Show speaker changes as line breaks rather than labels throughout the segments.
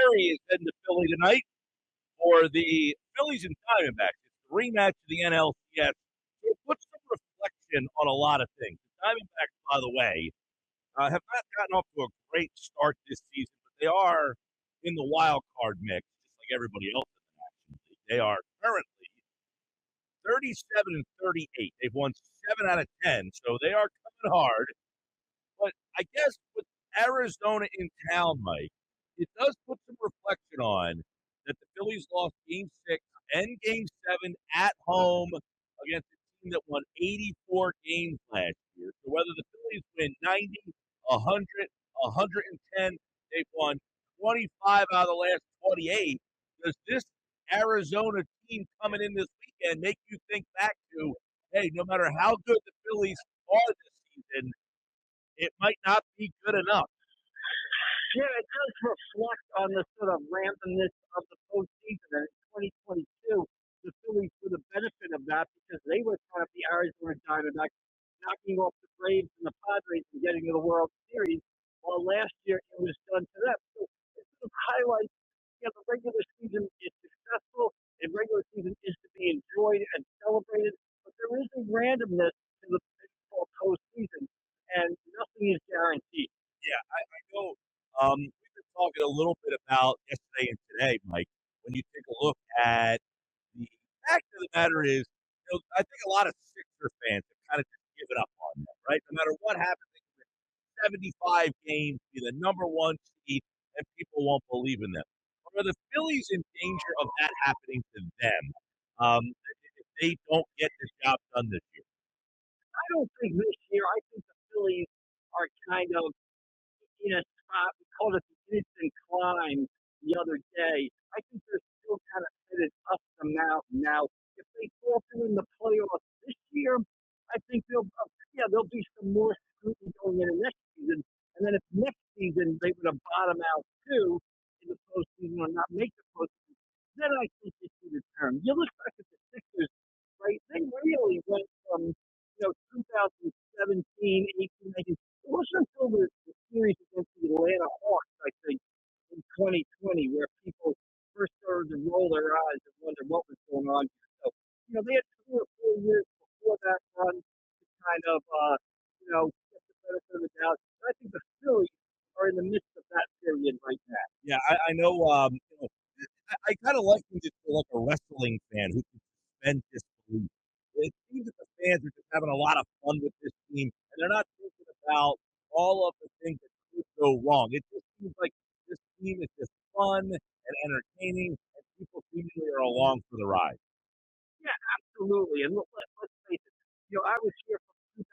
McGary is heading to Philly tonight for the Phillies and Diamondbacks. It's the rematch of the NLCS. It puts some reflection on a lot of things. The Diamondbacks, by the way, have not gotten off to a great start this season, but they are in the wild card mix, just like everybody else in the National League. They are currently 37 and 38. They've won 7 out of 10, so they are coming hard. But I guess with Arizona in town, Mike, it does put some reflection on that the Phillies lost Game 6 and Game 7 at home against a team that won 84 games last year. So whether the Phillies win 90, 100, 110, they've won 25 out of the last 28. Does this Arizona team coming in this weekend make you think back to, hey, no matter how good the Phillies are this season, it might not be good enough?
Yeah, it does reflect on the sort of randomness of the postseason. And in 2022, the Phillies were the benefit of that because they were kind of the Arizona Diamondbacks, knocking off the Braves and the Padres and getting to the World Series, while last year it was done to them. So it sort of highlights, the regular season is successful, and regular season is to be enjoyed and celebrated, but there is a randomness to the baseball postseason, and nothing is guaranteed.
Yeah, I know. We've been talking a little bit about yesterday and today, Mike. When you take a look at the fact of the matter is, I think a lot of Sixer fans have kind of just given up on them, right? No matter what happens, they can win 75 games, be the number one seed, and people won't believe in them. But are the Phillies in danger of that happening to them if they don't get the job done this year?
I don't think this year. I think the Phillies are kind of in a spot. We called it the instant climb the other day. I think they're still kind of headed up the mountain. Now, if they fall through in the playoffs this year, I think there'll be some more scrutiny going into next season. And then if next season they were to bottom out too in the postseason or not make the postseason, then I think you see the term. You look back at the Sixers, right? They really went from 2017, 18, 19. It wasn't until the series against the Atlanta Hawks, I think, in 2020, where people first started to roll their eyes and wonder what was going on here. So, they had 2 or 4 years before that run to kind of, get the benefit of the doubt. And I think the Phillies are in the midst of that period right now.
Yeah, I know. I kind of like him just like a wrestling fan who can suspend disbelief. It seems that the fans are just having a lot of fun with this team, and they're not thinking about all of the things that could go wrong. It just seems like this team is just fun and entertaining, and people seemingly are along for the ride.
Yeah, absolutely. And let's face it. I was here from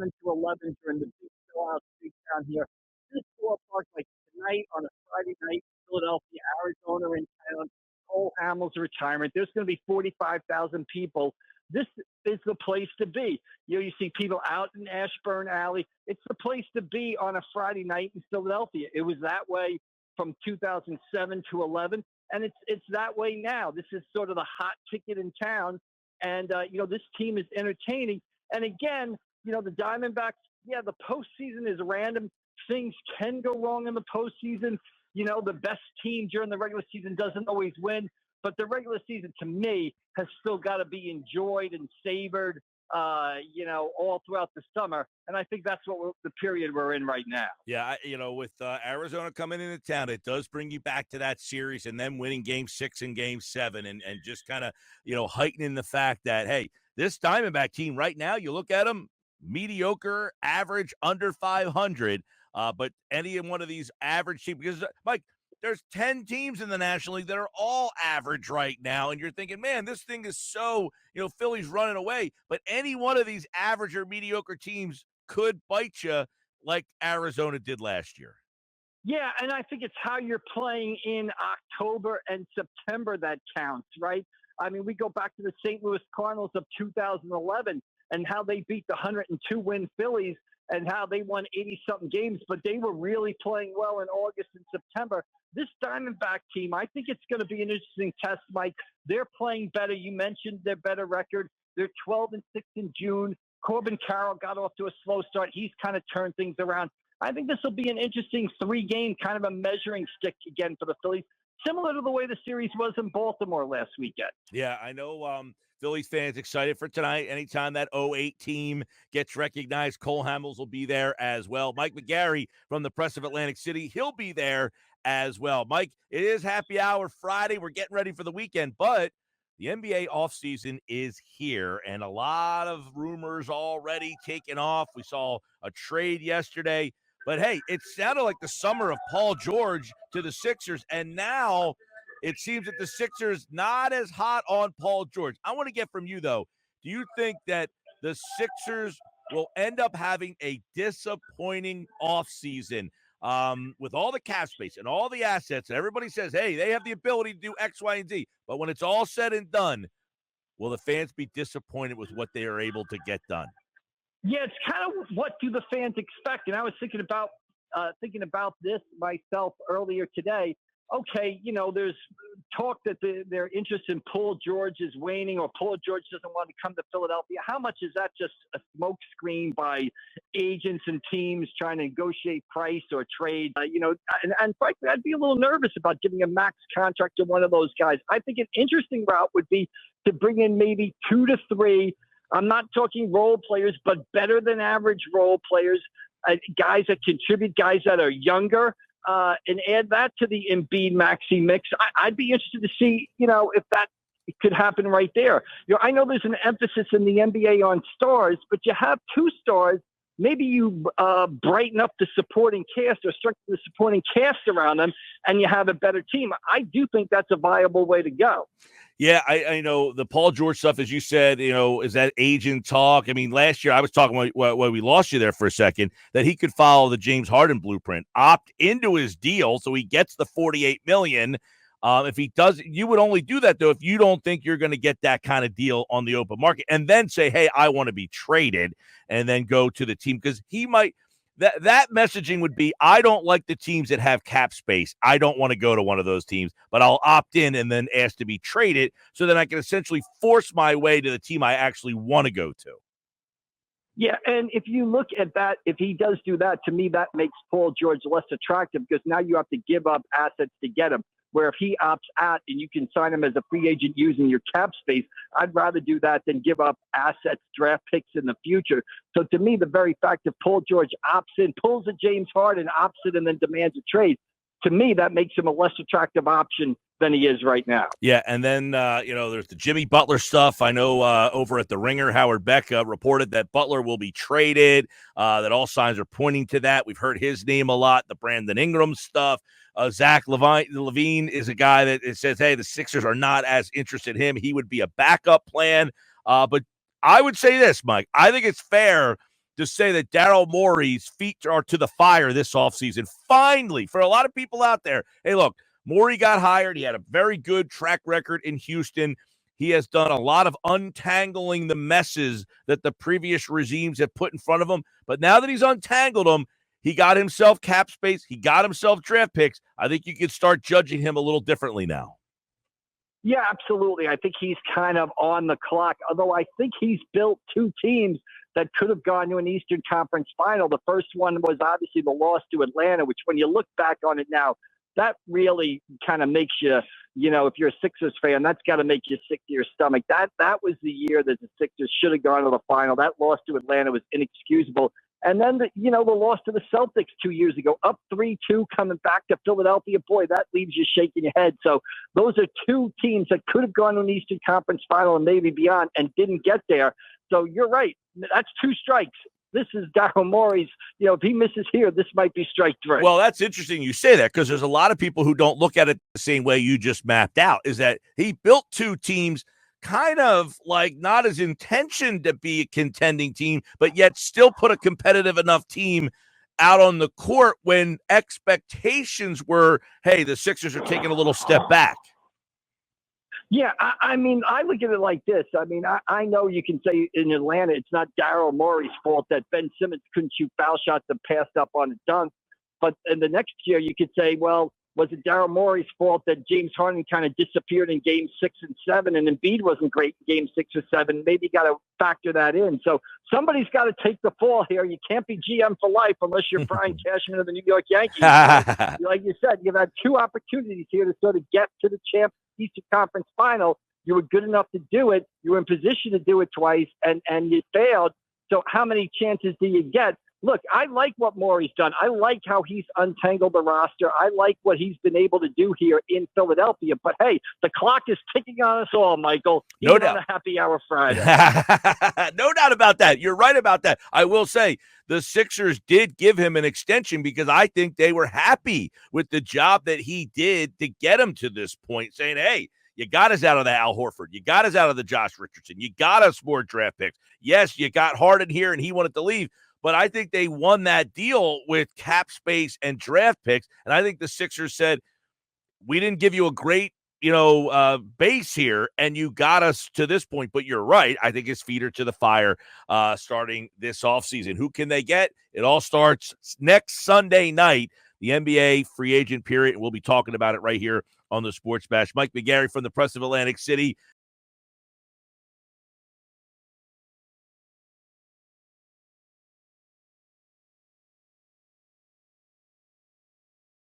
2007 to 11 during the big sellout streak down here. This ballpark, like tonight on a Friday night, Philadelphia, Arizona in town, Cole Hamels' retirement. There's going to be 45,000 people. This is the place to be. You see people out in Ashburn Alley. It's the place to be on a Friday night in Philadelphia. It was that way from 2007 to 11, and it's that way now. This is sort of the hot ticket in town, and this team is entertaining. And again, the Diamondbacks. Yeah, the postseason is random. Things can go wrong in the postseason. The best team during the regular season doesn't always win, but the regular season, to me, has still got to be enjoyed and savored, all throughout the summer. And I think that's what the period we're in right now.
Yeah, with Arizona coming into town, it does bring you back to that series and then winning Game 6 and Game 7 and just kind of, heightening the fact that, hey, this Diamondback team right now, you look at them, mediocre, average, under 500. But any one of these average teams, because, Mike, there's 10 teams in the National League that are all average right now, and you're thinking, man, this thing is so, Philly's running away. But any one of these average or mediocre teams could bite you like Arizona did last year.
Yeah, and I think it's how you're playing in October and September that counts, right? I mean, we go back to the St. Louis Cardinals of 2011 and how they beat the 102-win Phillies and how they won 80-something games, but they were really playing well in August and September. This Diamondback team, I think it's going to be an interesting test, Mike. They're playing better. You mentioned their better record. They're 12-6 in June. Corbin Carroll got off to a slow start. He's kind of turned things around. I think this will be an interesting 3-game kind of a measuring stick again for the Phillies, similar to the way the series was in Baltimore last weekend.
Yeah, I know Phillies fans excited for tonight. Anytime that '08 team gets recognized, Cole Hamels will be there as well. Mike McGary from the Press of Atlantic City, he'll be there as well. Mike, it is happy hour Friday. We're getting ready for the weekend, but the NBA offseason is here, and a lot of rumors already taking off. We saw a trade yesterday, but hey, it sounded like the summer of Paul George to the Sixers, and now it seems that the Sixers not as hot on Paul George. I want to get from you, though. Do you think that the Sixers will end up having a disappointing offseason with all the cap space and all the assets? And everybody says, hey, they have the ability to do X, Y, and Z. But when it's all said and done, will the fans be disappointed with what they are able to get done?
Yeah, it's kind of what do the fans expect? And I was thinking about this myself earlier today. Okay, there's talk that their interest in Paul George is waning, or Paul George doesn't want to come to Philadelphia. How much is that just a smokescreen by agents and teams trying to negotiate price or trade? And frankly, I'd be a little nervous about giving a max contract to one of those guys. I think an interesting route would be to bring in maybe 2 to 3. I'm not talking role players, but better than average role players, guys that contribute, guys that are younger. And add that to the Embiid Maxey mix. I'd be interested to see, if that could happen right there. I know there's an emphasis in the NBA on stars, but you have 2 stars. Maybe you brighten up the supporting cast or strengthen the supporting cast around them, and you have a better team. I do think that's a viable way to go.
Yeah, I know the Paul George stuff, as you said, is that agent talk. I mean, last year I was talking when we lost you there for a second, that he could follow the James Harden blueprint, opt into his deal so he gets the $48 million. If he does, you would only do that, though, if you don't think you're going to get that kind of deal on the open market, and then say, hey, I want to be traded, and then go to the team, because he might – that messaging would be, I don't like the teams that have cap space. I don't want to go to one of those teams, but I'll opt in and then ask to be traded so that I can essentially force my way to the team I actually want to go to.
Yeah, and if you look at that, if he does do that, to me, that makes Paul George less attractive, because now you have to give up assets to get him. Where if he opts out and you can sign him as a free agent using your cap space, I'd rather do that than give up assets, draft picks in the future. So to me, the very fact that Paul George opts in, pulls a James Harden, opts in, and then demands a trade, to me, that makes him a less attractive option than he is right now.
Yeah, and then, there's the Jimmy Butler stuff. I know over at The Ringer, Howard Beck reported that Butler will be traded, that all signs are pointing to that. We've heard his name a lot, the Brandon Ingram stuff. Zach Levine is a guy that it says, hey, the Sixers are not as interested in him. He would be a backup plan. But I would say this, Mike. I think it's fair to say that Daryl Morey's feet are to the fire this offseason. Finally, for a lot of people out there, hey, look, Morey got hired. He had a very good track record in Houston. He has done a lot of untangling the messes that the previous regimes have put in front of him. But now that he's untangled them, he got himself cap space. He got himself draft picks. I think you could start judging him a little differently now.
Yeah, absolutely. I think he's kind of on the clock, although I think he's built 2 teams that could have gone to an Eastern Conference final. The first one was obviously the loss to Atlanta, which when you look back on it now, that really kind of makes you, if you're a Sixers fan, that's got to make you sick to your stomach. That was the year that the Sixers should have gone to the final. That loss to Atlanta was inexcusable. And then, the loss to the Celtics 2 years ago, up 3-2, coming back to Philadelphia. Boy, that leaves you shaking your head. So those are 2 teams that could have gone to an Eastern Conference final and maybe beyond and didn't get there. So you're right. That's 2 strikes. This is Daryl Morey's, if he misses here, this might be strike 3.
Well, that's interesting you say that, because there's a lot of people who don't look at it the same way you just mapped out, is that he built 2 teams kind of like not as intentioned to be a contending team, but yet still put a competitive enough team out on the court when expectations were, hey, the Sixers are taking a little step back.
Yeah, I mean, I look at it like this. I mean, I know you can say in Atlanta it's not Daryl Morey's fault that Ben Simmons couldn't shoot foul shots and passed up on a dunk. But in the next year, you could say, well, was it Daryl Morey's fault that James Harden kind of disappeared in Game 6 and 7, and Embiid wasn't great in Game 6 or 7? Maybe you got to factor that in. So somebody's got to take the fall here. You can't be GM for life unless you're Brian Cashman of the New York Yankees. Like you said, you've had 2 opportunities here to sort of get to the Eastern Conference Final. You were good enough to do it. You were in position to do it twice, and you failed. So how many chances do you get? Look, I like what Morey's done. I like how he's untangled the roster. I like what he's been able to do here in Philadelphia. But, hey, the clock is ticking on us all, Michael.
No doubt.
On a happy hour Friday.
No doubt about that. You're right about that. I will say the Sixers did give him an extension because I think they were happy with the job that he did to get him to this point, saying, hey, you got us out of the Al Horford. You got us out of the Josh Richardson. You got us more draft picks. Yes, you got Harden here, and he wanted to leave. But I think they won that deal with cap space and draft picks. And I think the Sixers said, we didn't give you a great, base here, and you got us to this point. But you're right. I think his feet are to the fire starting this offseason. Who can they get? It all starts next Sunday night, the NBA free agent period. We'll be talking about it right here on the Sports Bash. Mike McGary from the Press of Atlantic City.